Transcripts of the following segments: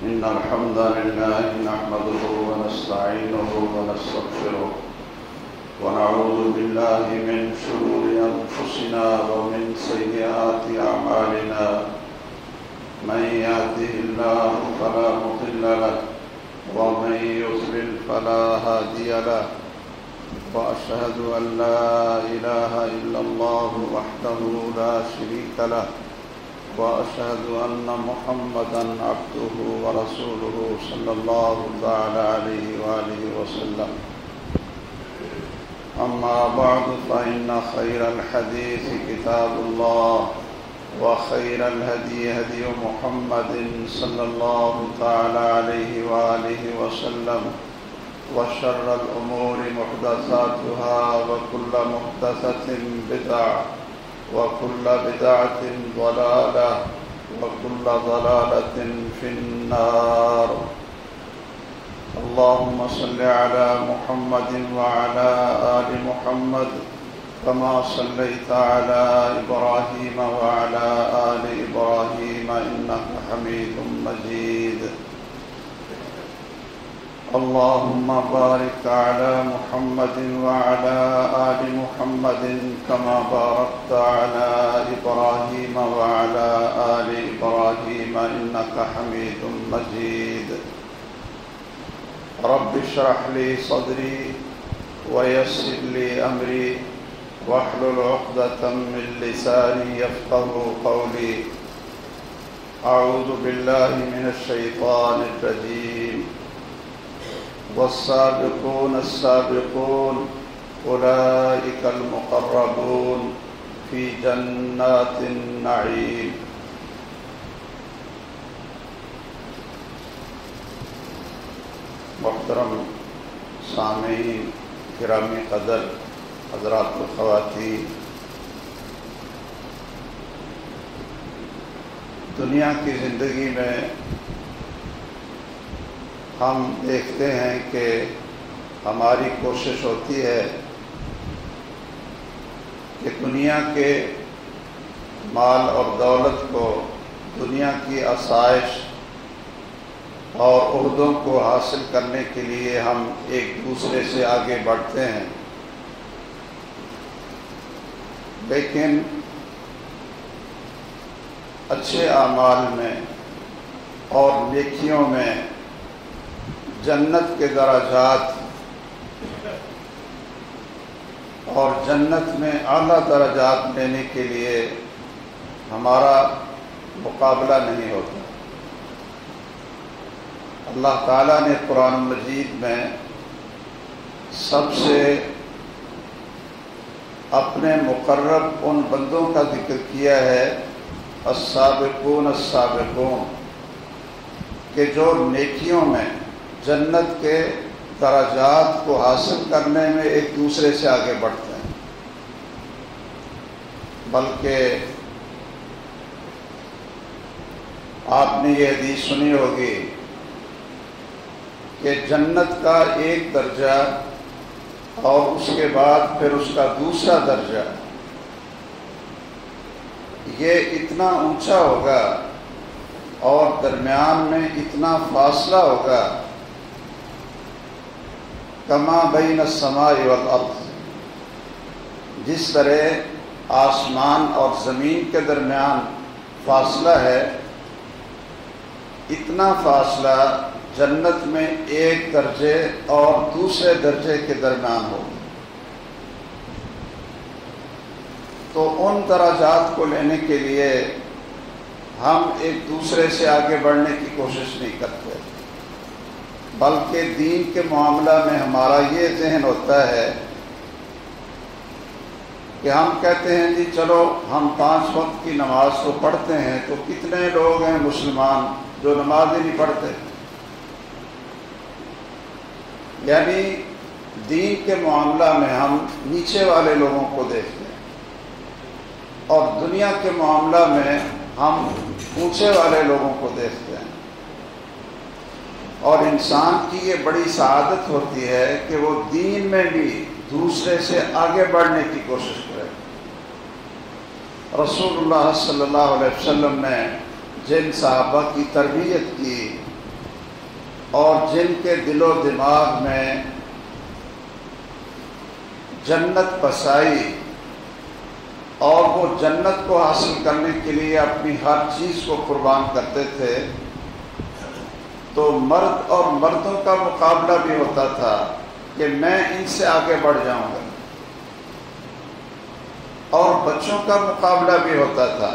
إن الحمد لله نحمده ونستعينه ونستغفره ونعوذ بالله من شرور أنفسنا ومن سيئات أعمالنا من يهده الله فلا مضل له ومن يضلل فلا هادي له وأشهد أن لا إله إلا الله وحده لا شريك له وأشهد أن محمدًا عبده ورسوله صلى الله تعالى عليه وآله وسلم أما بعد فإن خير الحديث كتاب الله وخير الهدي هدي محمد صلى الله تعالى عليه وآله وسلم وشر الأمور محدثاتها وكل محدثة بدعة وكل بدعة ضلالة وكل ضلالة في النار اللهم صل على محمد وعلى آل محمد كما صليت على إبراهيم وعلى آل إبراهيم إنك حميد مجيد اللهم بارك على محمد وعلى آل محمد كما باركت على إبراهيم وعلى آل إبراهيم إنك حميد مجيد رب اشرح لي صدري ويسر لي أمري واحلل عقدة من لساني يفقهوا قولي أعوذ بالله من الشيطان الرجيم والسابقون السابقون أولئك المقربون في جنات النعيم محترم سامعین گرامی قدر حضرات و خواتین، دنیا کی زندگی میں ہم دیکھتے ہیں کہ ہماری کوشش ہوتی ہے کہ دنیا کے مال اور دولت کو، دنیا کی آسائش اور عہدوں کو حاصل کرنے کے لیے ہم ایک دوسرے سے آگے بڑھتے ہیں، لیکن اچھے اعمال میں اور نیکیوں میں جنت کے درجات اور جنت میں اعلیٰ درجات لینے کے لیے ہمارا مقابلہ نہیں ہوتا۔ اللہ تعالیٰ نے قرآن مجید میں سب سے اپنے مقرب ان بندوں کا ذکر کیا ہے، السابقون السابقون، کہ جو نیکیوں میں جنت کے درجات کو حاصل کرنے میں ایک دوسرے سے آگے بڑھتے ہیں۔ بلکہ آپ نے یہ حدیث سنی ہوگی کہ جنت کا ایک درجہ اور اس کے بعد پھر اس کا دوسرا درجہ یہ اتنا اونچا ہوگا اور درمیان میں اتنا فاصلہ ہوگا، کما بین السماء والارض، جس طرح آسمان اور زمین کے درمیان فاصلہ ہے، اتنا فاصلہ جنت میں ایک درجے اور دوسرے درجے کے درمیان ہوگا۔ تو ان درجات کو لینے کے لیے ہم ایک دوسرے سے آگے بڑھنے کی کوشش نہیں کرتے، بلکہ دین کے معاملہ میں ہمارا یہ ذہن ہوتا ہے کہ ہم کہتے ہیں جی چلو ہم 5 وقت کی نماز کو پڑھتے ہیں، تو کتنے لوگ ہیں مسلمان جو نماز ہی نہیں پڑھتے؟ یعنی دین کے معاملہ میں ہم نیچے والے لوگوں کو دیکھتے ہیں، اور دنیا کے معاملہ میں ہم اونچے والے لوگوں کو دیکھتے ہیں۔ اور انسان کی یہ بڑی سعادت ہوتی ہے کہ وہ دین میں بھی دوسرے سے آگے بڑھنے کی کوشش کرے۔ رسول اللہ صلی اللہ علیہ وسلم نے جن صحابہ کی تربیت کی اور جن کے دل و دماغ میں جنت بسائی اور وہ جنت کو حاصل کرنے کے لیے اپنی ہر چیز کو قربان کرتے تھے، تو مرد اور مردوں کا مقابلہ بھی ہوتا تھا کہ میں ان سے آگے بڑھ جاؤں گا، اور بچوں کا مقابلہ بھی ہوتا تھا۔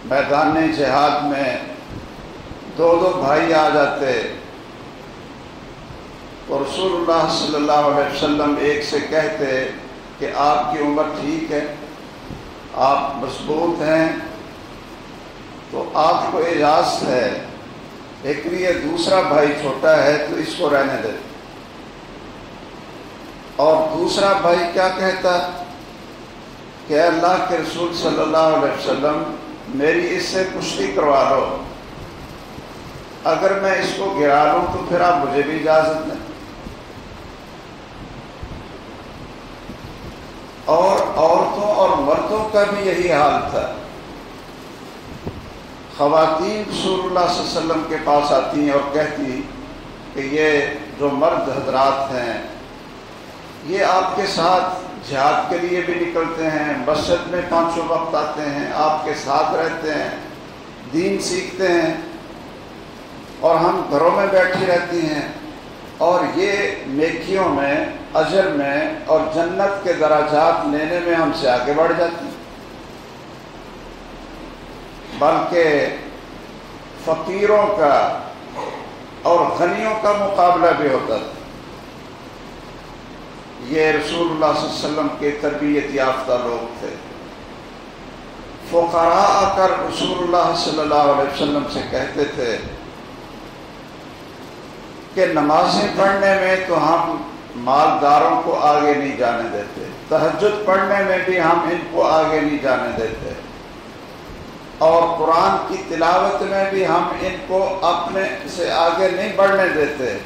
میدان جہاد میں دو بھائی آ جاتے تو رسول اللہ صلی اللہ علیہ وسلم ایک سے کہتے کہ آپ کی عمر ٹھیک ہے، آپ مضبوط ہیں، تو آپ کو اجازت ہے، لیکن یہ دوسرا بھائی چھوٹا ہے تو اس کو رہنے دے۔ اور دوسرا بھائی کیا کہتا کہ اے اللہ کے رسول صلی اللہ علیہ وسلم، میری اس سے کشتی کروا لو، اگر میں اس کو گرا لوں تو پھر آپ مجھے بھی اجازت دیں۔ اور عورتوں اور مردوں کا بھی یہی حال تھا۔ خواتین رسول اللہ صلی اللہ علیہ وسلم کے پاس آتی ہیں اور کہتی کہ یہ جو مرد حضرات ہیں یہ آپ کے ساتھ جہاد کے لیے بھی نکلتے ہیں، مسجد میں پانچوں وقت آتے ہیں، آپ کے ساتھ رہتے ہیں، دین سیکھتے ہیں، اور ہم گھروں میں بیٹھی رہتی ہیں، اور یہ نیکیوں میں، اجر میں اور جنت کے درجات لینے میں ہم سے آگے بڑھ جاتی ہیں، بلکہ فقیروں کا اور غنیوں کا مقابلہ بھی ہوتا تھا۔ یہ رسول اللہ صلی اللہ علیہ وسلم کے تربیت یافتہ لوگ تھے۔ فقراء آ کر رسول اللہ صلی اللہ علیہ وسلم سے کہتے تھے کہ نمازیں پڑھنے میں تو ہم مالداروں کو آگے نہیں جانے دیتے، تہجد پڑھنے میں بھی ہم ان کو آگے نہیں جانے دیتے، اور قرآن کی تلاوت میں بھی ہم ان کو اپنے سے آگے نہیں بڑھنے دیتے،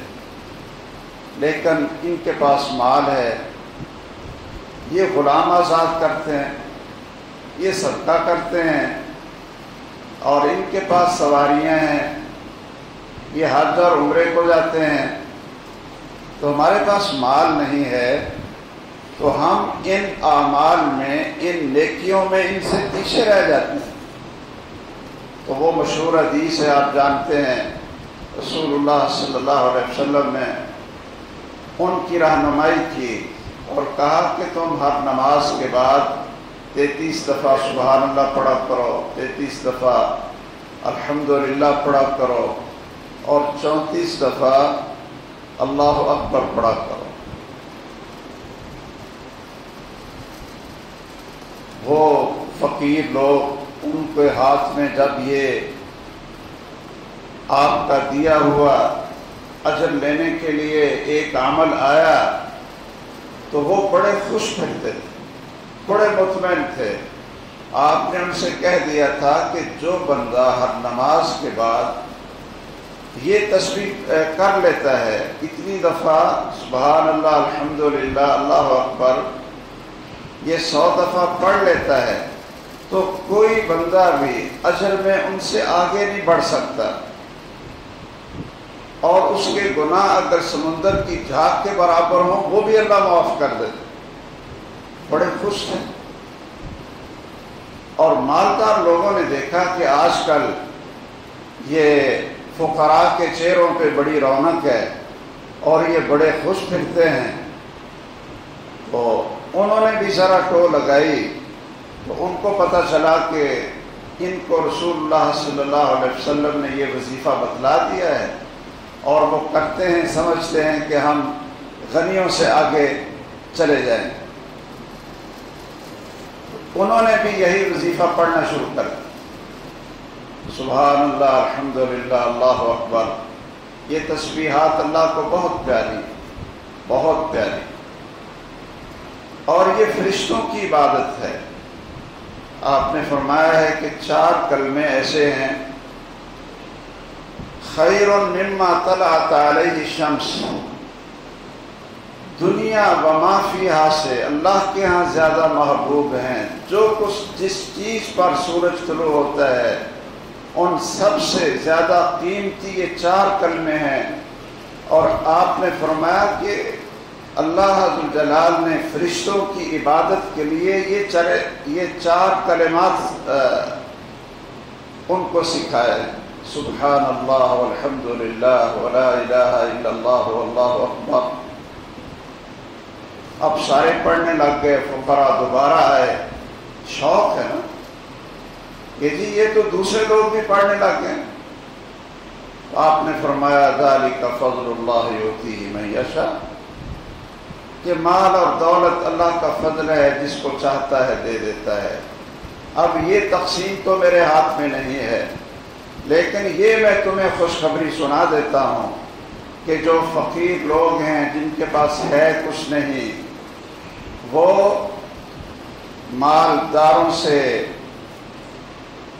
لیکن ان کے پاس مال ہے، یہ غلام آزاد کرتے ہیں، یہ صدقہ کرتے ہیں، اور ان کے پاس سواریاں ہیں، یہ حج اور عمرے کو جاتے ہیں، تو ہمارے پاس مال نہیں ہے، تو ہم ان اعمال میں، ان نیکیوں میں ان سے پیچھے رہ جاتے ہیں۔ تو وہ مشہور حدیث ہے، آپ جانتے ہیں، رسول اللہ صلی اللہ علیہ وسلم نے ان کی رہنمائی کی اور کہا کہ تم ہر نماز کے بعد 33 دفعہ سبحان اللہ پڑھا کرو، 33 دفعہ الحمدللہ پڑھا کرو، اور 34 دفعہ اللہ اکبر پڑھا کرو۔ وہ فقیر لوگ، ان کے ہاتھ میں جب یہ آپ کا دیا ہوا اجر لینے کے لیے ایک عمل آیا تو وہ بڑے خوش تھے، بڑے مطمئن تھے۔ آپ نے ان سے کہہ دیا تھا کہ جو بندہ ہر نماز کے بعد یہ تسبیح کر لیتا ہے، اتنی دفعہ سبحان اللہ الحمدللہ اللہ اکبر، یہ 100 دفعہ پڑھ لیتا ہے، تو کوئی بندہ بھی اجر میں ان سے آگے نہیں بڑھ سکتا، اور اس کے گناہ اگر سمندر کی جھاگ کے برابر ہوں وہ بھی اللہ معاف کر دیتے۔ بڑے خوش تھے۔ اور مالدار لوگوں نے دیکھا کہ آج کل یہ فقراء کے چہروں پہ بڑی رونق ہے اور یہ بڑے خوش پھرتے ہیں، تو انہوں نے بھی ذرا ٹو لگائی، تو ان کو پتہ چلا کہ ان کو رسول اللہ صلی اللہ علیہ وسلم نے یہ وظیفہ بتلا دیا ہے، اور وہ کرتے ہیں، سمجھتے ہیں کہ ہم غنیوں سے آگے چلے جائیں۔ انہوں نے بھی یہی وظیفہ پڑھنا شروع کر دیا، سبحان اللہ الحمدللہ اللہ اکبر۔ یہ تسبیحات اللہ کو بہت پیاری، بہت پیاری، اور یہ فرشتوں کی عبادت ہے۔ آپ نے فرمایا ہے کہ 4 کلمے ایسے ہیں، خیر مما طلعت علیہ الشمس، دنیا وما فیہا سے اللہ کے ہاں زیادہ محبوب ہیں جو کچھ جس چیز پر سورج طلوع ہوتا ہے ان سب سے زیادہ قیمتی یہ 4 کلمے ہیں، اور آپ نے فرمایا کہ اللہ ذوالجلال نے فرشتوں کی عبادت کے لیے یہ 4 کلمات ان کو سکھائے، سبحان اللہ والحمد للہ ولا الہ الا اللہ واللہ اکبر۔ اب سارے پڑھنے لگ گئے، فقراء دوبارہ آئے، شوق ہے نا کہ جی یہ تو دوسرے لوگ بھی پڑھنے لگ گئے۔ آپ نے فرمایا ذالک فضل اللہ یؤتیہ من یشاء، کہ مال اور دولت اللہ کا فضل ہے، جس کو چاہتا ہے دے دیتا ہے۔ اب یہ تقسیم تو میرے ہاتھ میں نہیں ہے، لیکن یہ میں تمہیں خوشخبری سنا دیتا ہوں کہ جو فقیر لوگ ہیں، جن کے پاس ہے کچھ نہیں، وہ مالداروں سے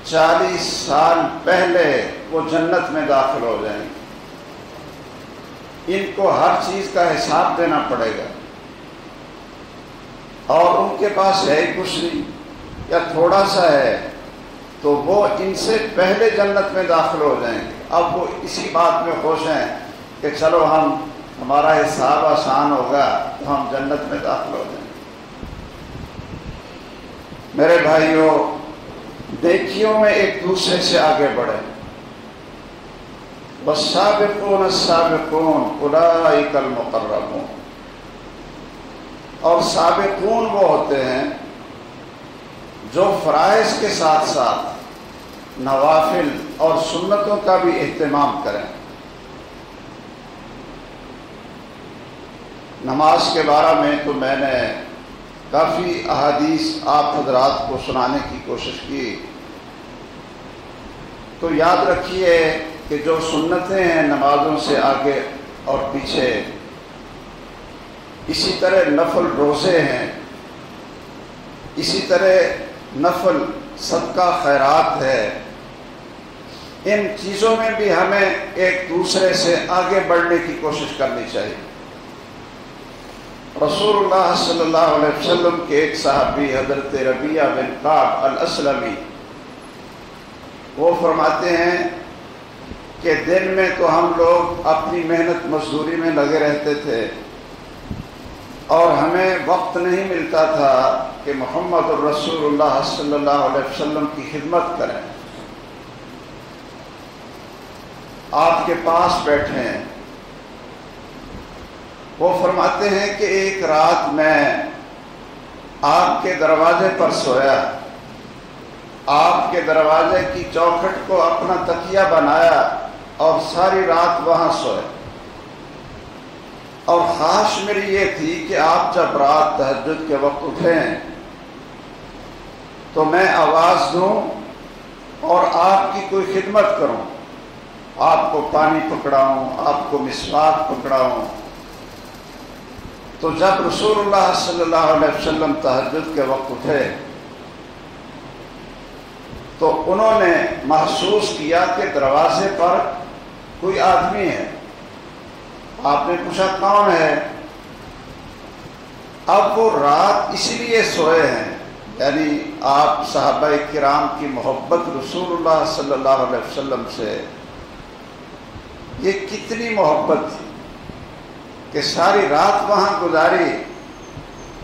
40 سال پہلے وہ جنت میں داخل ہو جائیں گے۔ ان کو ہر چیز کا حساب دینا پڑے گا، اور ان کے پاس ہے ہی کچھ نہیں یا تھوڑا سا ہے، تو وہ ان سے پہلے جنت میں داخل ہو جائیں گے۔ اب وہ اسی بات میں خوش ہیں کہ چلو ہمارا حساب آسان ہوگا تو ہم جنت میں داخل ہو جائیں گے۔ میرے بھائیوں، نیکیوں میں ایک دوسرے سے آگے بڑھے۔ والسابقون السابقون اولئک المقربون، اور سابقون وہ ہوتے ہیں جو فرائض کے ساتھ ساتھ نوافل اور سنتوں کا بھی اہتمام کریں۔ نماز کے بارے میں تو میں نے کافی احادیث آپ حضرات کو سنانے کی کوشش کی، تو یاد رکھیے کہ جو سنتیں ہیں نمازوں سے آگے اور پیچھے، اسی طرح نفل روزے ہیں، اسی طرح نفل صدقہ خیرات ہے، ان چیزوں میں بھی ہمیں ایک دوسرے سے آگے بڑھنے کی کوشش کرنی چاہیے۔ رسول اللہ صلی اللہ علیہ وسلم کے ایک صحابی حضرت ربیعہ بن کعب الاسلمی، وہ فرماتے ہیں کہ دن میں تو ہم لوگ اپنی محنت مزدوری میں لگے رہتے تھے، اور ہمیں وقت نہیں ملتا تھا کہ محمد الرسول اللہ صلی اللہ علیہ وسلم کی خدمت کریں۔ آپ کے پاس بیٹھے ہیں، وہ فرماتے ہیں کہ ایک رات میں آپ کے دروازے پر سویا، آپ کے دروازے کی چوکھٹ کو اپنا تکیہ بنایا اور ساری رات وہاں سوئے، اور خواہش میری یہ تھی کہ آپ جب رات تہجد کے وقت اٹھیں تو میں آواز دوں اور آپ کی کوئی خدمت کروں، آپ کو پانی پکڑاؤں، آپ کو مسواک پکڑاؤں۔ تو جب رسول اللہ صلی اللہ علیہ وسلم تہجد کے وقت اٹھے تو انہوں نے محسوس کیا کہ دروازے پر کوئی آدمی ہے۔ آپ نے پوچھا کون ہے؟ اب وہ رات اسی لیے سوئے ہیں، یعنی آپ صحابہ کرام کی محبت رسول اللہ صلی اللہ علیہ وسلم سے یہ کتنی محبت تھی کہ ساری رات وہاں گزاری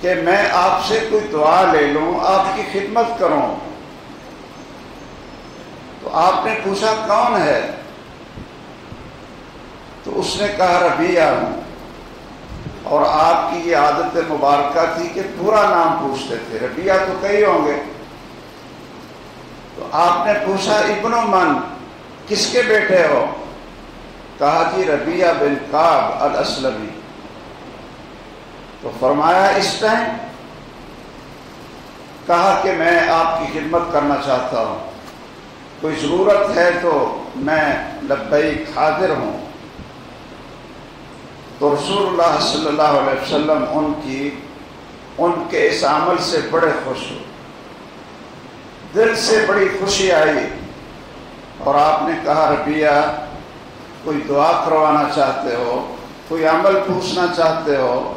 کہ میں آپ سے کوئی دعا لے لوں، آپ کی خدمت کروں۔ تو آپ نے پوچھا کون ہے؟ تو اس نے کہا ربیعہ ہوں، اور آپ کی یہ عادت مبارکہ تھی کہ پورا نام پوچھتے تھے، ربیعہ تو کئی ہوں گے۔ تو آپ نے پوچھا ابن من، کس کے بیٹے ہو؟ کہا جی ربیعہ بن کعب الاسلمی۔ تو فرمایا اس ٹائم؟ کہا کہ میں آپ کی خدمت کرنا چاہتا ہوں، کوئی ضرورت ہے تو میں لبیک حاضر ہوں۔ تو رسول اللہ صلی اللہ علیہ وسلم ان کے اس عمل سے بڑے خوش ہوئے، دل سے بڑی خوشی آئی، اور آپ نے کہا ربیعہ کوئی دعا کروانا چاہتے ہو، کوئی عمل پوچھنا چاہتے ہو،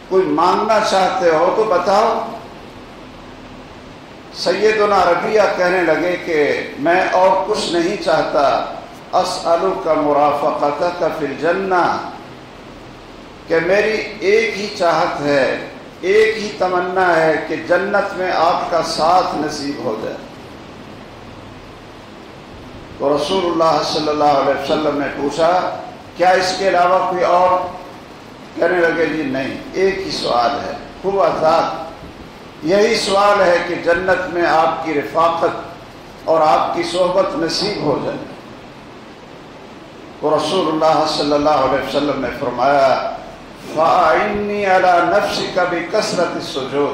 کوئی مانگنا چاہتے ہو تو بتاؤ۔ سیدنا ربیعہ کہنے لگے کہ میں اور کچھ نہیں چاہتا، اسألک مرافقتک فی الجنہ، کہ میری ایک ہی چاہت ہے، ایک ہی تمنا ہے کہ جنت میں آپ کا ساتھ نصیب ہو جائے۔ تو رسول اللہ صلی اللہ علیہ وسلم نے پوچھا کیا اس کے علاوہ کوئی اور؟ کہنے لگے جی نہیں، ایک ہی سوال ہے، ہوا ذات، یہی سوال ہے کہ جنت میں آپ کی رفاقت اور آپ کی صحبت نصیب ہو جائے۔ تو رسول اللہ صلی اللہ علیہ وسلم نے فرمایا فَأَعِنِّي عَلَى نَفْسِكَ بِكَثْرَةِ السُّجُودِ،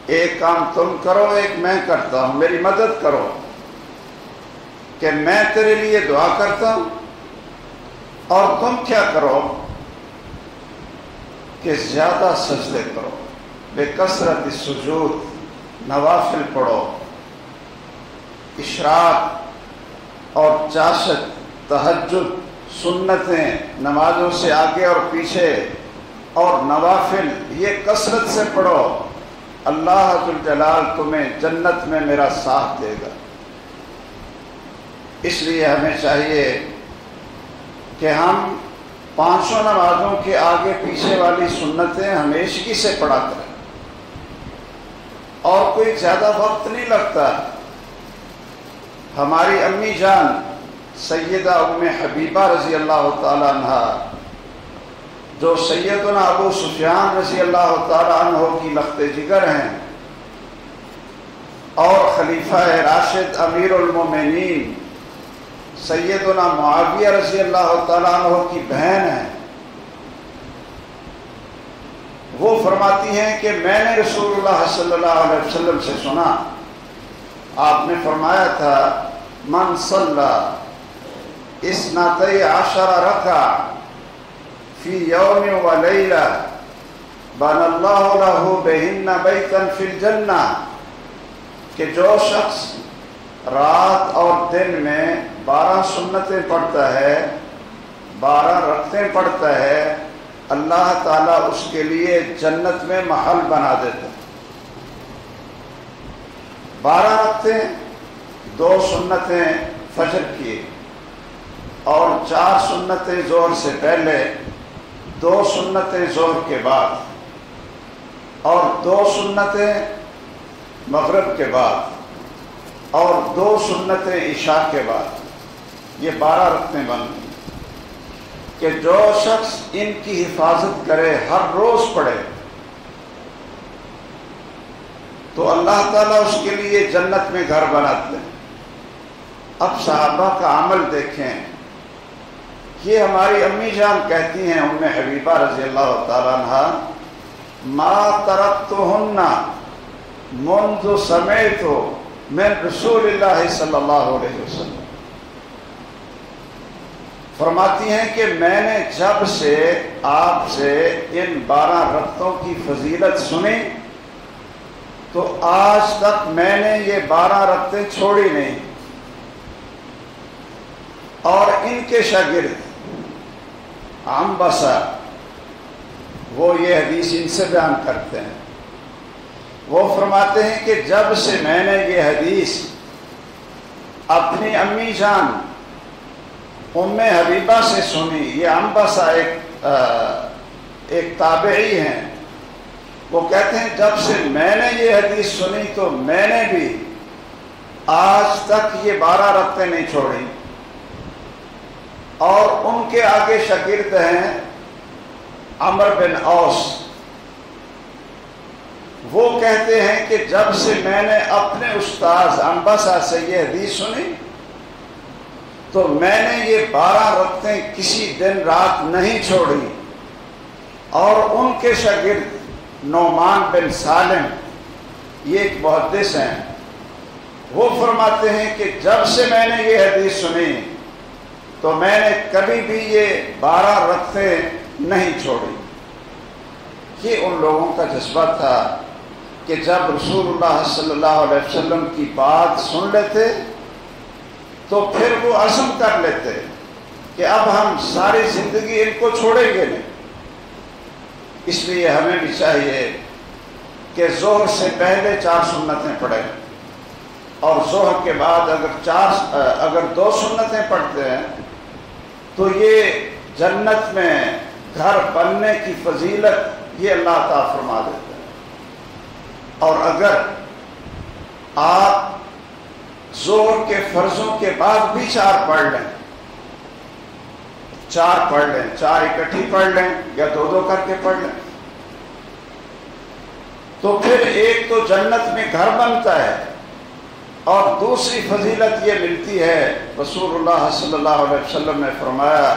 ایک کام تم کرو، ایک میں کرتا ہوں، میری مدد کرو کہ میں تیرے لیے دعا کرتا ہوں، اور تم کیا کرو کہ زیادہ سجدے کرو، بِكَثْرَةِ السُّجُودِ، نوافل پڑھو، اشراق اور چاشت، تہجد، سنتیں، نمازوں سے آگے اور پیچھے، اور نوافل یہ کثرت سے پڑھو، اللہ ذوالجلال تمہیں جنت میں میرا ساتھ دے گا۔ اس لیے ہمیں چاہیے کہ ہم پانچوں نمازوں کے آگے پیچھے والی سنتیں ہمیشگی سے پڑھا کریں، اور کوئی زیادہ وقت نہیں لگتا۔ ہماری امی جان سیدہ ام حبیبہ رضی اللہ تعالیٰ عنہ، جو سیدنا ابو سفیان رضی اللہ تعالیٰ عنہ کی لخت جگر ہیں اور خلیفہ راشد امیر المومنین سیدنا معاویہ رضی اللہ تعالیٰ عنہ کی بہن ہیں، وہ فرماتی ہیں کہ میں نے رسول اللہ صلی اللہ علیہ وسلم سے سنا، آپ نے فرمایا تھا من صلی اثنتي عشر ركعة في يوم وليلة بنى الله له بهن بيتا في الجنة، کہ جو شخص رات اور دن میں 12 سنتیں پڑھتا ہے، 12 رکعتیں پڑھتا ہے، اللہ تعالیٰ اس کے لیے جنت میں محل بنا دیتا ہے۔ 12 رکعتیں، 2 سنتیں فجر کی، اور 4 سنتیں ظہر سے پہلے، 2 سنتیں ظہر کے بعد، اور 2 سنتیں مغرب کے بعد، اور 2 سنتیں عشاء کے بعد، یہ 12 رکعتیں بن گئی کہ جو شخص ان کی حفاظت کرے، ہر روز پڑھے، تو اللہ تعالیٰ اس کے لیے جنت میں گھر بناتے ہیں۔ اب صحابہ کا عمل دیکھیں، یہ ہماری امی جان کہتی ہیں ام حبیبہ رضی اللہ تعالیٰ عنہ، ما ترکتہن منذ سمعت من رسول اللہ صلی اللہ علیہ وسلم، فرماتی ہیں کہ میں نے جب سے آپ سے ان 12 رکعتوں کی فضیلت سنی تو آج تک میں نے یہ 12 رکعتیں چھوڑی نہیں۔ اور ان کے شاگرد عنبسہ، وہ یہ حدیث ان سے بیان کرتے ہیں، وہ فرماتے ہیں کہ جب سے میں نے یہ حدیث اپنی امی جان ام حبیبہ سے سنی، یہ عنبسہ ایک تابعی ہیں، وہ کہتے ہیں جب سے میں نے یہ حدیث سنی تو میں نے بھی آج تک یہ 12 رکعتیں نہیں چھوڑی۔ اور ان کے آگے شاگرد ہیں عمر بن اوس، وہ کہتے ہیں کہ جب سے میں نے اپنے استاذ عنبسہ سے یہ حدیث سنی تو میں نے یہ 12 رکعتیں کسی دن رات نہیں چھوڑی۔ اور ان کے شاگرد نعمان بن سالم، یہ ایک محدث ہیں، وہ فرماتے ہیں کہ جب سے میں نے یہ حدیث سنی تو میں نے کبھی بھی یہ 12 رکعتیں نہیں چھوڑی۔ یہ ان لوگوں کا جذبہ تھا کہ جب رسول اللہ صلی اللہ علیہ وسلم کی بات سن لیتے تو پھر وہ عزم کر لیتے کہ اب ہم ساری زندگی ان کو چھوڑیں گے نہیں۔ اس لیے ہمیں بھی چاہیے کہ ظہر سے پہلے 4 سنتیں پڑھیں، اور ظہر کے بعد اگر 2 سنتیں پڑھتے ہیں تو یہ جنت میں گھر بننے کی فضیلت یہ اللہ تعالیٰ فرما دیتے ہیں۔ اور اگر آپ ظہر کے فرضوں کے بعد بھی 4 پڑھ لیں، 4 پڑھ لیں، 4 اکٹھی پڑھ لیں یا 2 کر کے پڑھ لیں، تو پھر ایک تو جنت میں گھر بنتا ہے، اور دوسری فضیلت یہ ملتی ہے، رسول اللہ صلی اللہ علیہ وسلم نے فرمایا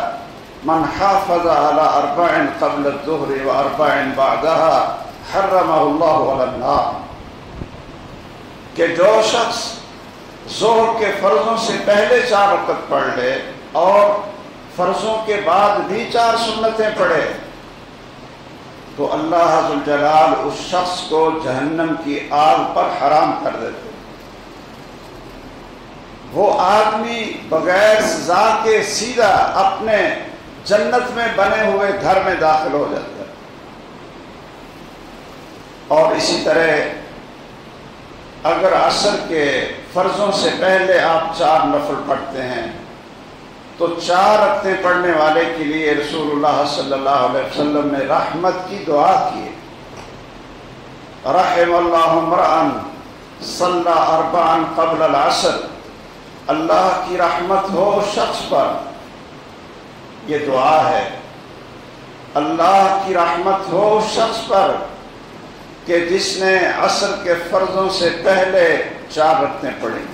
من حافظ على 4 قبل الظہر و4 بعدها حرمہ اللہ علی النار، کہ جو شخص ظہر کے فرضوں سے پہلے 4 رکعت پڑھ لے اور فرضوں کے بعد بھی 4 سنتیں پڑھے تو اللہ ذوالجلال اس شخص کو جہنم کی آگ پر حرام کر دیتے۔ وہ آدمی بغیر سزا کے سیدھا اپنے جنت میں بنے ہوئے گھر میں داخل ہو جاتا ہے۔ اور اسی طرح اگر عصر کے فرضوں سے پہلے آپ 4 نفل پڑھتے ہیں تو 4 رکعتیں پڑھنے والے کے لیے رسول اللہ صلی اللہ علیہ وسلم نے رحمت کی دعا کی، رحم اللہ امرأ صلی 4 قبل العصر، اللہ کی رحمت ہو شخص پر، یہ دعا ہے، اللہ کی رحمت ہو شخص پر کہ جس نے عصر کے فرضوں سے پہلے 4 رکعتیں پڑھی۔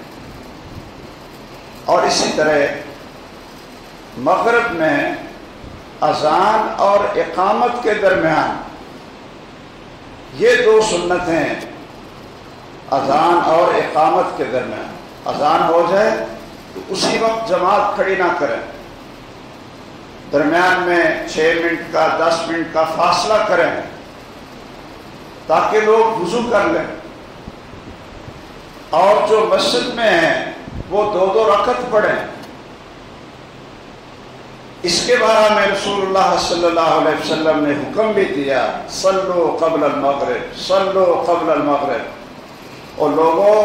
اور اسی طرح مغرب میں اذان اور اقامت کے درمیان یہ 2 سنتیں، اذان اور اقامت کے درمیان، اذان ہو جائے تو اسی وقت جماعت کھڑی نہ کریں، درمیان میں 6 منٹ کا 10 منٹ کا فاصلہ کریں تاکہ لوگ وضو کر لیں، اور جو مسجد میں ہیں وہ 2 رکعت پڑھیں۔ اس کے بارے میں رسول اللہ صلی اللہ علیہ وسلم نے حکم بھی دیا، صلو قبل المغرب، صلو قبل المغرب، اور لوگوں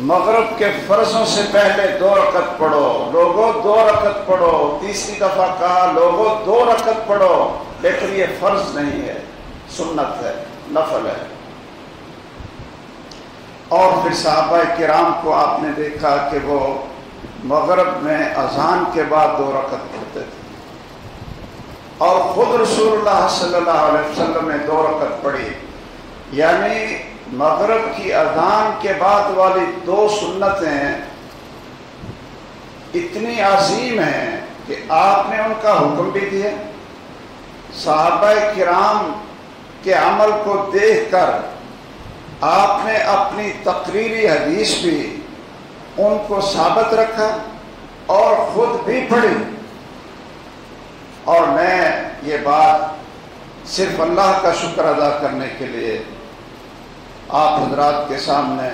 مغرب کے فرضوں سے پہلے 2 رکعت پڑھو، لوگوں 2 رکعت پڑھو، تیسری دفعہ کہا لوگوں 2 رکعت پڑھو، لیکن یہ فرض نہیں ہے، سنت ہے، نفل ہے۔ اور پھر صحابہ کرام کو آپ نے دیکھا کہ وہ مغرب میں اذان کے بعد 2 رکعت پڑھتے تھے، اور خود رسول اللہ صلی اللہ علیہ وسلم نے 2 رکعت پڑھی، یعنی مغرب کی اذان کے بعد والی 2 سنتیں اتنی عظیم ہیں کہ آپ نے ان کا حکم بھی دیا، صحابہ کرام کے عمل کو دیکھ کر آپ نے اپنی تقریری حدیث بھی ان کو ثابت رکھا اور خود بھی پڑھی۔ اور میں یہ بات صرف اللہ کا شکر ادا کرنے کے لیے آپ حضرات کے سامنے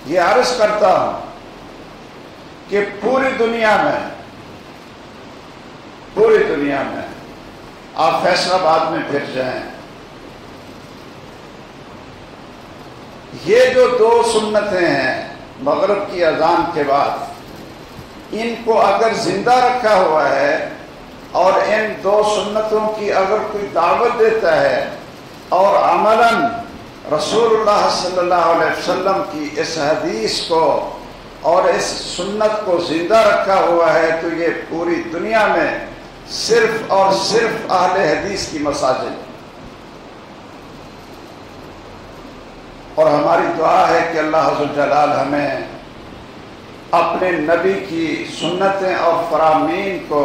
یہ عرض کرتا ہوں کہ پوری دنیا میں آپ فیصل آباد میں پھر جائیں، یہ جو 2 سنتیں ہیں مغرب کی اذان کے بعد، ان کو اگر زندہ رکھا ہوا ہے اور ان 2 سنتوں کی اگر کوئی دعوت دیتا ہے اور عملاً رسول اللہ صلی اللہ علیہ وسلم کی اس حدیث کو اور اس سنت کو زندہ رکھا ہوا ہے، تو یہ پوری دنیا میں صرف اور صرف اہل حدیث کی مساجد۔ اور ہماری دعا ہے کہ اللہ ذوالجلال ہمیں اپنے نبی کی سنتیں اور فرامین کو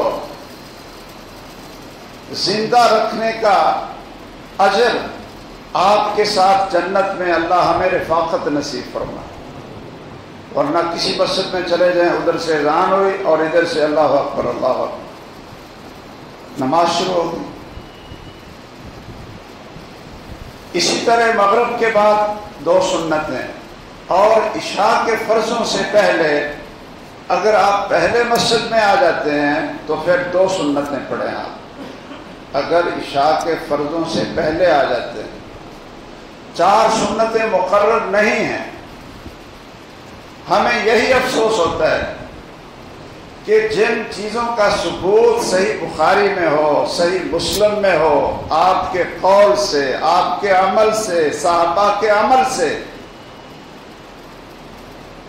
زندہ رکھنے کا اجر آپ کے ساتھ جنت میں اللہ ہمیں رفاقت نصیب فرمائے، ورنہ کسی مسجد میں چلے جائیں، ادھر سے اذان ہوئی اور ادھر سے اللہ اکبر اللہ اکبر، نماز شروع ہوگی۔ اسی طرح مغرب کے بعد 2 سنتیں، اور عشاء کے فرضوں سے پہلے اگر آپ پہلے مسجد میں آ جاتے ہیں تو پھر 2 سنتیں پڑھیں آپ، اگر عشاء کے فرضوں سے پہلے آ جاتے ہیں 4 سنتیں مقرر نہیں ہیں۔ ہمیں یہی افسوس ہوتا ہے کہ جن چیزوں کا ثبوت صحیح بخاری میں ہو، صحیح مسلم میں ہو، آپ کے قول سے، آپ کے عمل سے، صحابہ کے عمل سے،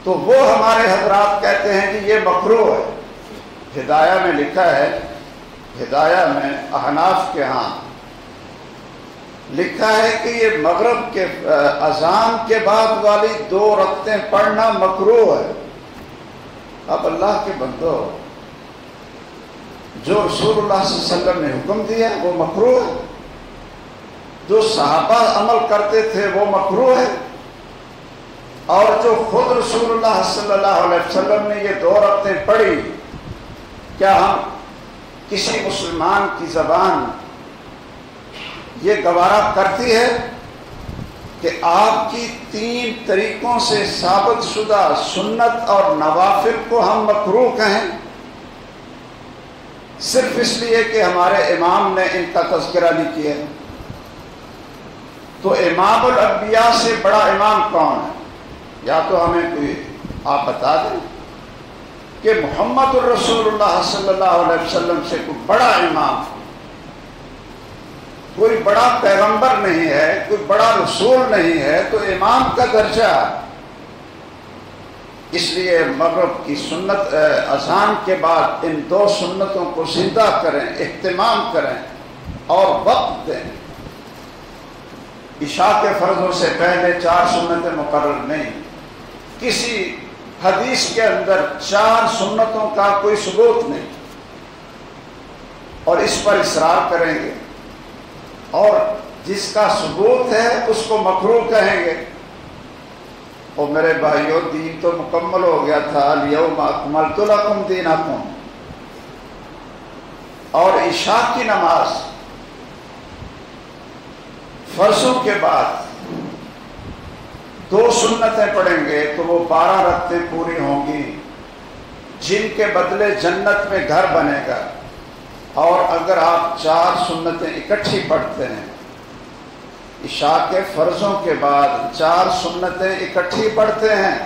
تو وہ ہمارے حضرات کہتے ہیں کہ یہ مکروہ ہے۔ ہدایہ میں لکھا ہے، ہدایہ میں احناف کے ہاں لکھا ہے کہ یہ مغرب کے اذان کے بعد والی 2 رکعتیں پڑھنا مکروہ ہے۔ اب اللہ کے بندو، جو رسول اللہ صلی اللہ علیہ وسلم نے حکم دیا وہ مکروہ ہے، جو صحابہ عمل کرتے تھے وہ مکروہ ہے، اور جو خود رسول اللہ صلی اللہ علیہ وسلم نے یہ 2 رکعتیں پڑھی، کیا ہم کسی مسلمان کی زبان یہ گوارا کرتی ہے کہ آپ کی 3 طریقوں سے ثابت شدہ سنت اور نوافل کو ہم مکروہ کہیں، صرف اس لیے کہ ہمارے امام نے ان کا تذکرہ نہیں کیا؟ تو امام الانبیاء سے بڑا امام کون ہے؟ یا تو ہمیں کوئی آپ بتا دیں کہ محمد الرسول اللہ صلی اللہ علیہ وسلم سے کوئی بڑا امام، کوئی بڑا پیغمبر نہیں ہے، کوئی بڑا رسول نہیں ہے، تو امام کا درجہ۔ اس لیے مغرب کی سنت اذان کے بعد ان 2 سنتوں کو زندہ کریں، اہتمام کریں اور وقت دیں۔ عشاء کے فرضوں سے پہلے 4 سنتیں مقرر نہیں، کسی حدیث کے اندر 4 سنتوں کا کوئی ثبوت نہیں، اور اس پر اصرار کریں گے، اور جس کا ثبوت ہے اس کو مکروہ کہیں گے۔ اور میرے بھائیو، دین تو مکمل ہو گیا تھا، الیوم اکملت لکم دینکم، اور عشاء کی نماز فرضوں کے بعد 2 سنتیں پڑھیں گے تو وہ 12 رکعتیں پوری ہوں گی، جن کے بدلے جنت میں گھر بنے گا۔ اور اگر آپ 4 سنتیں اکٹھی پڑھتے ہیں، عشاء کے فرضوں کے بعد 4 سنتیں اکٹھی پڑھتے ہیں،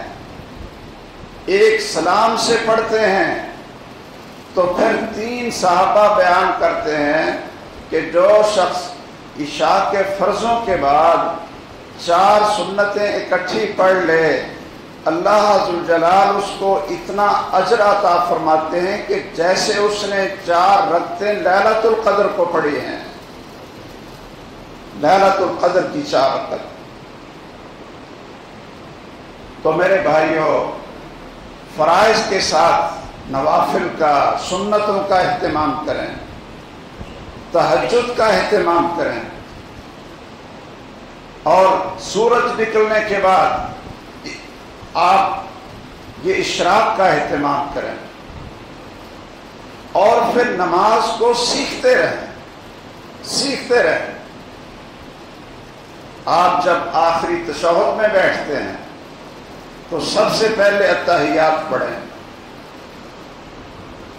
ایک سلام سے پڑھتے ہیں، تو پھر 3 صحابہ بیان کرتے ہیں کہ جو شخص عشاء کے فرضوں کے بعد 4 سنتیں اکٹھی پڑھ لے، اللہ ذوالجلال اس کو اتنا اجر عطا فرماتے ہیں کہ جیسے اس نے 4 رکعتیں لیلۃ القدر کو پڑھی ہیں، لیلۃ القدر کی 4 رکعت۔ تو میرے بھائیوں، فرائض کے ساتھ نوافل کا، سنتوں کا اہتمام کریں، تہجد کا اہتمام کریں، اور سورج نکلنے کے بعد آپ یہ اشراق کا اہتمام کریں، اور پھر نماز کو سیکھتے رہیں۔ آپ جب آخری تشہد میں بیٹھتے ہیں تو سب سے پہلے التحیات پڑھیں،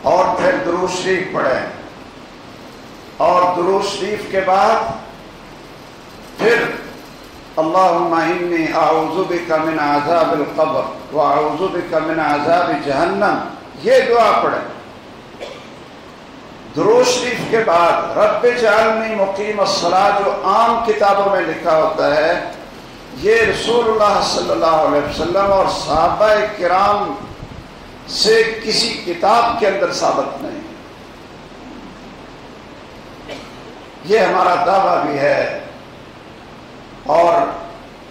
اور پھر درود شریف پڑھیں، اور درود شریف کے بعد پھر اللہم انی اعوذ بک من عذاب القبر واعوذ بک من عذاب جہنم، یہ دعا پڑھیں۔ درود شریف کے بعد رب اجعلنی مقیم الصلاۃ، جو عام کتابوں میں لکھا ہوتا ہے، یہ رسول اللہ صلی اللہ علیہ وسلم اور صحابہ کرام سے کسی کتاب کے اندر ثابت نہیں۔ یہ ہمارا دعویٰ بھی ہے، اور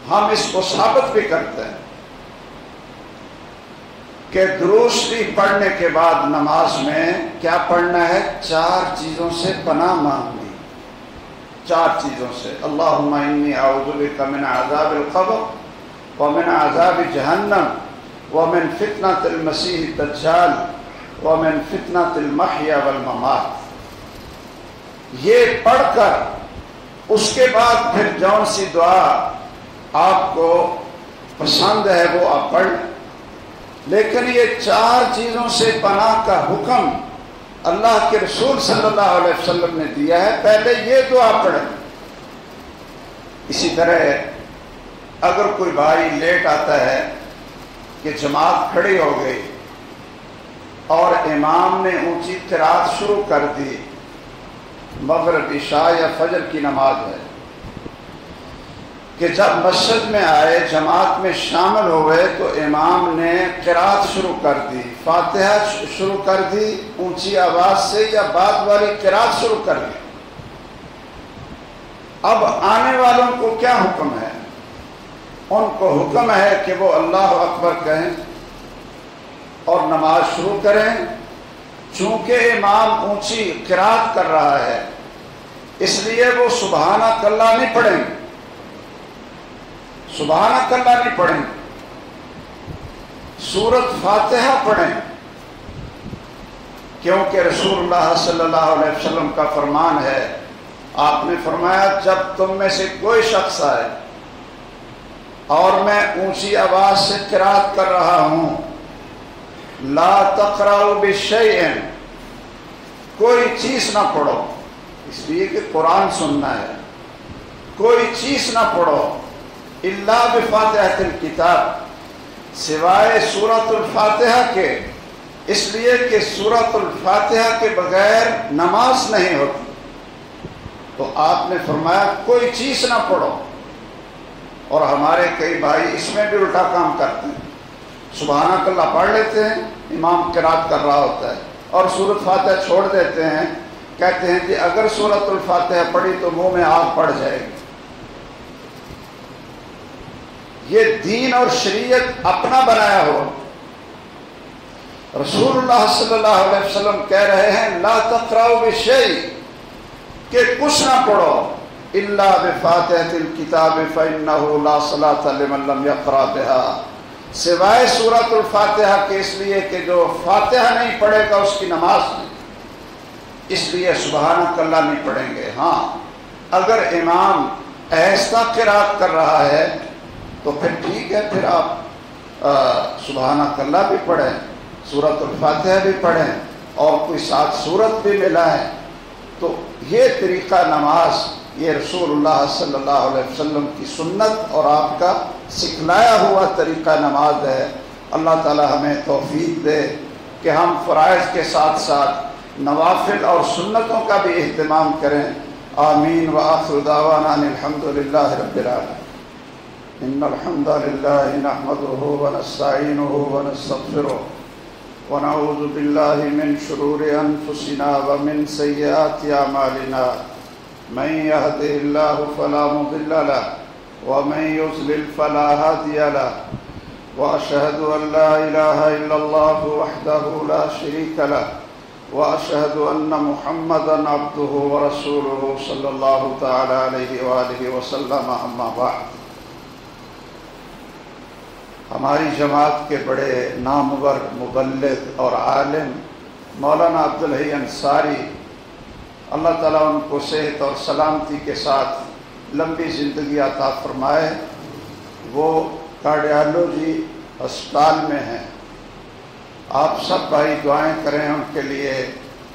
ہم اس کو ثابت بھی کرتے ہیں کہ درود شریف پڑھنے کے بعد نماز میں کیا پڑھنا ہے؟ 4 چیزوں سے پناہ مانگنی، 4 چیزوں سے۔ اللہم انی اعوذ بک من عذاب القبر ومن عذاب جہنم ومن فتنة المسیح الدجال ومن فتنة المحیا والممات۔ یہ پڑھ کر اس کے بعد پھر جون سی دعا آپ کو پسند ہے وہ آپ پڑھ لیں، لیکن یہ 4 چیزوں سے پناہ کا حکم اللہ کے رسول صلی اللہ علیہ وسلم نے دیا ہے، پہلے یہ دعا پڑھیں۔ اسی طرح اگر کوئی بھائی لیٹ آتا ہے کہ جماعت کھڑی ہو گئی اور امام نے اونچی قرات شروع کر دی، مغرب عشاء یا فجر کی نماز ہے، کہ جب مسجد میں آئے جماعت میں شامل ہوئے تو امام نے قرات شروع کر دی، فاتحہ شروع کر دی اونچی آواز سے یا بعد والی قرات شروع کر دی، اب آنے والوں کو کیا حکم ہے؟ ان کو حکم ہے کہ وہ اللہ اکبر کہیں اور نماز شروع کریں۔ چونکہ امام اونچی قرات کر رہا ہے اس لیے وہ سبحانک اللہ نہیں پڑھیں، سبحانک اللہ نہیں پڑھیں، سورۃ فاتحہ پڑھیں، کیونکہ رسول اللہ صلی اللہ علیہ وسلم کا فرمان ہے، آپ نے فرمایا جب تم میں سے کوئی شخص آئے اور میں اونچی آواز سے قرات کر رہا ہوں، لا تقرأوا بشیء، کوئی چیز نہ پڑھو، اس لیے کہ قرآن سننا ہے، کوئی چیز نہ پڑھو، الا بفاتحۃ الکتاب، سوائے سورۃ الفاتحہ کے، اس لیے کہ سورۃ الفاتحہ کے بغیر نماز نہیں ہوتی۔ تو آپ نے فرمایا کوئی چیز نہ پڑھو، اور ہمارے کئی بھائی اس میں بھی الٹا کام کرتے ہیں، سبحانک اللہ پڑھ لیتے ہیں، امام قرات کر رہا ہوتا ہے اور سورۃ فاتحہ چھوڑ دیتے ہیں، کہتے ہیں کہ اگر سورۃ الفاتحہ پڑھی تو منہ میں آگ پڑ جائے گی۔ یہ دین اور شریعت اپنا بنایا ہو، رسول اللہ صلی اللہ علیہ وسلم کہہ رہے ہیں لا تقرأوا بشیء، کہ کچھ نہ پڑھو، الا بفاتحۃ الکتاب فإنہ لا صلاۃ لمن لم یقرأ بها، سوائے سورۃ الفاتحہ کے، اس لیے کہ جو فاتحہ نہیں پڑھے گا اس کی نماز نہیں، اس لیے سبحانک اللہ نہیں پڑھیں گے۔ ہاں اگر امام ایسا قرات کر رہا ہے تو پھر ٹھیک ہے، پھر آپ سبحانک اللہ بھی پڑھیں، سورۃ الفاتحہ بھی پڑھیں اور کوئی ساتھ سورت بھی ملائیں۔ تو یہ طریقہ نماز، یہ رسول اللہ صلی اللہ علیہ وسلم کی سنت اور آپ کا سکھلایا ہوا طریقہ نماز ہے۔ اللہ تعالی ہمیں توفیق دے کہ ہم فرائض کے ساتھ ساتھ نوافل اور سنتوں کا بھی اہتمام کریں۔ آمین وآخر دعوانا ان الحمد للہ رب العالمین۔ ان الحمد للہ نحمده ونستعینه ونستغفره ونعوذ باللہ من شرور انفسنا ومن سیئات اعمالنا، من يهده الله فلا مضل له ومن يضلل فلا هادي له، واشهد ان لا اله الا الله وحده لا شريك له، واشهد ان محمدا عبده ورسوله صلى الله تعالى عليه واله وسلم، اما بعد۔ ہماری جماعت کے بڑے نامور مبلغ اور عالم مولانا عبدالحی انصاری، اللہ تعالیٰ ان کو صحت اور سلامتی کے ساتھ لمبی زندگی عطا فرمائے، وہ کارڈیالوجی ہسپتال میں ہیں۔ آپ سب بھائی دعائیں کریں ان کے لیے،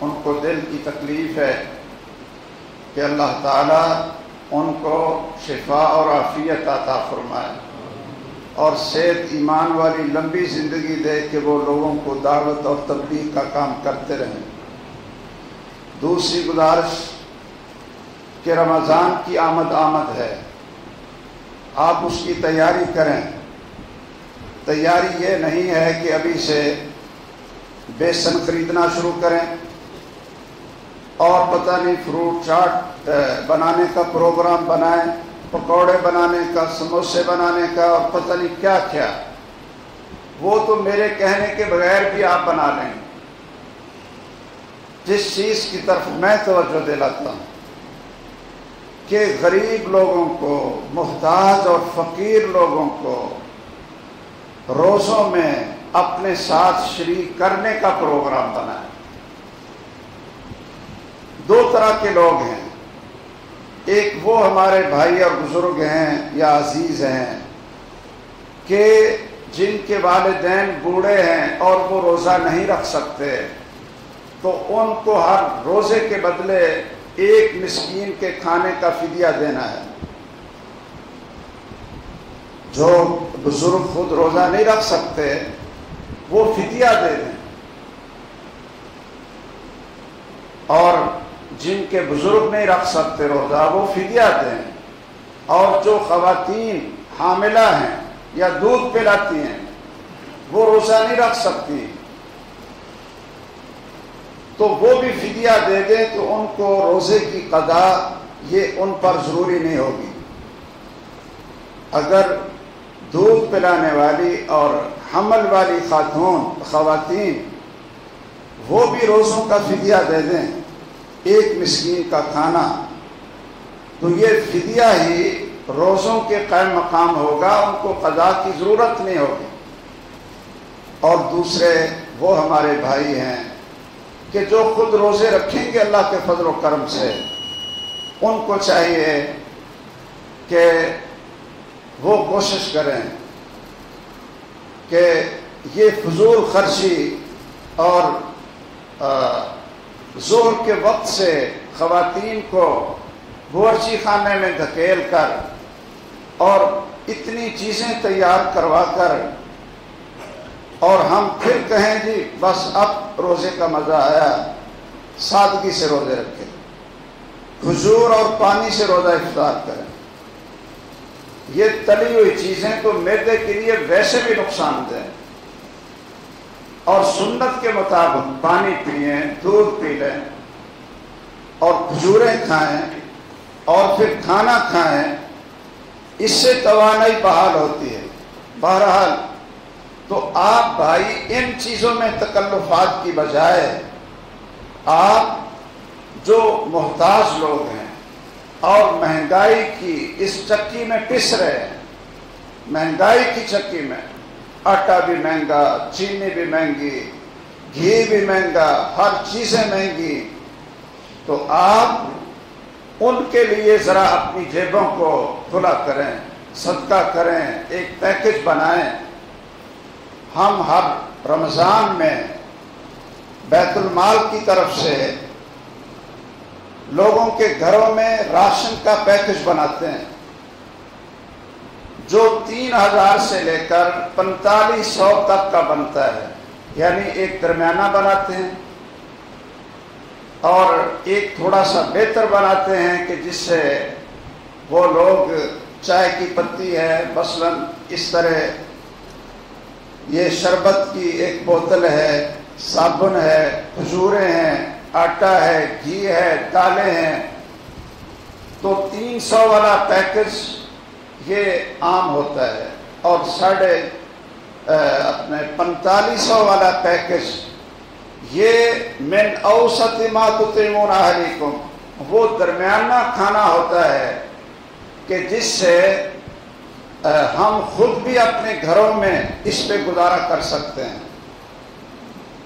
ان کو دل کی تکلیف ہے کہ اللہ تعالیٰ ان کو شفا اور عافیت عطا فرمائے اور صحت ایمان والی لمبی زندگی دے کہ وہ لوگوں کو دعوت اور تبلیغ کا کام کرتے رہیں۔ دوسری گزارش کہ رمضان کی آمد ہے، آپ اس کی تیاری کریں۔ تیاری یہ نہیں ہے کہ ابھی سے بیسن خریدنا شروع کریں اور پتہ نہیں فروٹ چاٹ بنانے کا پروگرام بنائیں، پکوڑے بنانے کا، سموسے بنانے کا اور پتہ نہیں کیا کیا، وہ تو میرے کہنے کے بغیر بھی آپ بنا لیں۔ جس چیز کی طرف میں توجہ دلاتا ہوں کہ غریب لوگوں کو، محتاج اور فقیر لوگوں کو روزوں میں اپنے ساتھ شریک کرنے کا پروگرام بنائیں۔ دو طرح کے لوگ ہیں، ایک وہ ہمارے بھائی اور بزرگ ہیں یا عزیز ہیں کہ جن کے والدین بوڑھے ہیں اور وہ روزہ نہیں رکھ سکتے، تو ان کو ہر روزے کے بدلے ایک مسکین کے کھانے کا فدیہ دینا ہے۔ جو بزرگ خود روزہ نہیں رکھ سکتے وہ فدیہ دے دیں، اور جن کے بزرگ نہیں رکھ سکتے روزہ وہ فدیہ دیں، اور جو خواتین حاملہ ہیں یا دودھ پلاتی ہیں وہ روزہ نہیں رکھ سکتی تو وہ بھی فدیہ دے دیں، تو ان کو روزے کی قضا یہ ان پر ضروری نہیں ہوگی۔ اگر دودھ پلانے والی اور حمل والی خواتین وہ بھی روزوں کا فدیہ دے دیں، ایک مسکین کا کھانا، تو یہ فدیہ ہی روزوں کے قائم مقام ہوگا، ان کو قضا کی ضرورت نہیں ہوگی۔ اور دوسرے وہ ہمارے بھائی ہیں کہ جو خود روزے رکھیں گے اللہ کے فضل و کرم سے، ان کو چاہیے کہ وہ کوشش کریں کہ یہ فضول خرچی اور ظہر کے وقت سے خواتین کو باورچی خانے میں دھکیل کر اور اتنی چیزیں تیار کروا کر اور ہم پھر کہیں جی بس اب روزے کا مزہ آیا، سادگی سے روزے رکھیں، کھجور اور پانی سے روزہ افطار کریں۔ یہ تلی ہوئی چیزیں تو معدے کے لیے ویسے بھی نقصان دہ، اور سنت کے مطابق پانی پئیں، دودھ پی لیں اور کھجوریں کھائیں اور پھر کھانا کھائیں، اس سے توانائی بحال ہوتی ہے۔ بہرحال تو آپ بھائی ان چیزوں میں تکلفات کی بجائے آپ جو محتاج لوگ ہیں اور مہنگائی کی اس چکی میں پس رہے ہیں، مہنگائی کی چکی میں آٹا بھی مہنگا، چینی بھی مہنگی، گھی بھی مہنگا، ہر چیزیں مہنگی، تو آپ ان کے لیے ذرا اپنی جیبوں کو کھلا کریں، صدقہ کریں، ایک پیکج بنائیں۔ ہم ہر رمضان میں بیت المال کی طرف سے لوگوں کے گھروں میں راشن کا پیکج بناتے ہیں جو 3000 سے لے کر 4500 تک کا بنتا ہے، یعنی ایک درمیانہ بناتے ہیں اور ایک تھوڑا سا بہتر بناتے ہیں کہ جس سے وہ لوگ چائے کی پتی ہے مثلاً اس طرح، یہ شربت کی ایک بوتل ہے، صابن ہے، کھجوریں ہیں، آٹا ہے، گھی ہے، دالیں ہیں، تو 300 والا پیکج یہ عام ہوتا ہے، اور 4500 والا پیکج یہ من اوسط ما تطعمون اہلیکم، وہ درمیانہ کھانا ہوتا ہے کہ جس سے ہم خود بھی اپنے گھروں میں اس پہ گزارا کر سکتے ہیں،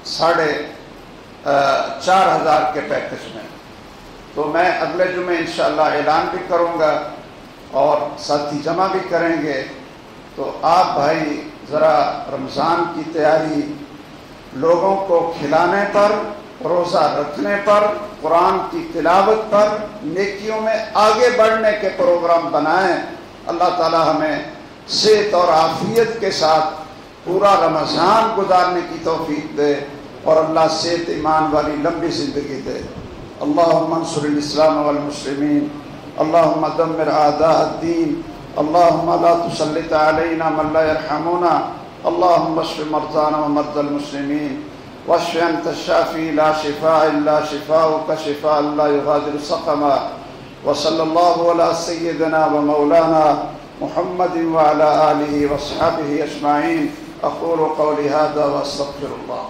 4500 کے پیکج میں۔ تو میں اگلے جمعے انشاءاللہ اعلان بھی کروں گا اور ساتھی جمع بھی کریں گے، تو آپ بھائی ذرا رمضان کی تیاری لوگوں کو کھلانے پر، روزہ رکھنے پر، قرآن کی تلاوت پر، نیکیوں میں آگے بڑھنے کے پروگرام بنائیں۔ اللہ تعالی ہمیں صحت اور عافیت کے ساتھ پورا رمضان گزارنے کی توفیق دے، اور اللہ صحت ایمان والی لمبی زندگی دے۔ اللہم انصر الاسلام والمسلمین، اللہم دمر اعداء الدین، اللہم لا تسلط علینا من لا یرحمنا، اللہم اشف مرضانا ومرضى المسلمین، واشف انت الشافی لا شفاء الا شفاؤک شفاء لا یغادر سقما، وصلی اللہ علی سیدنا ومولانا محمد وعلى آلہ واصحابہ اجمعین۔ اقول قولی ھذا واستغفر اللہ۔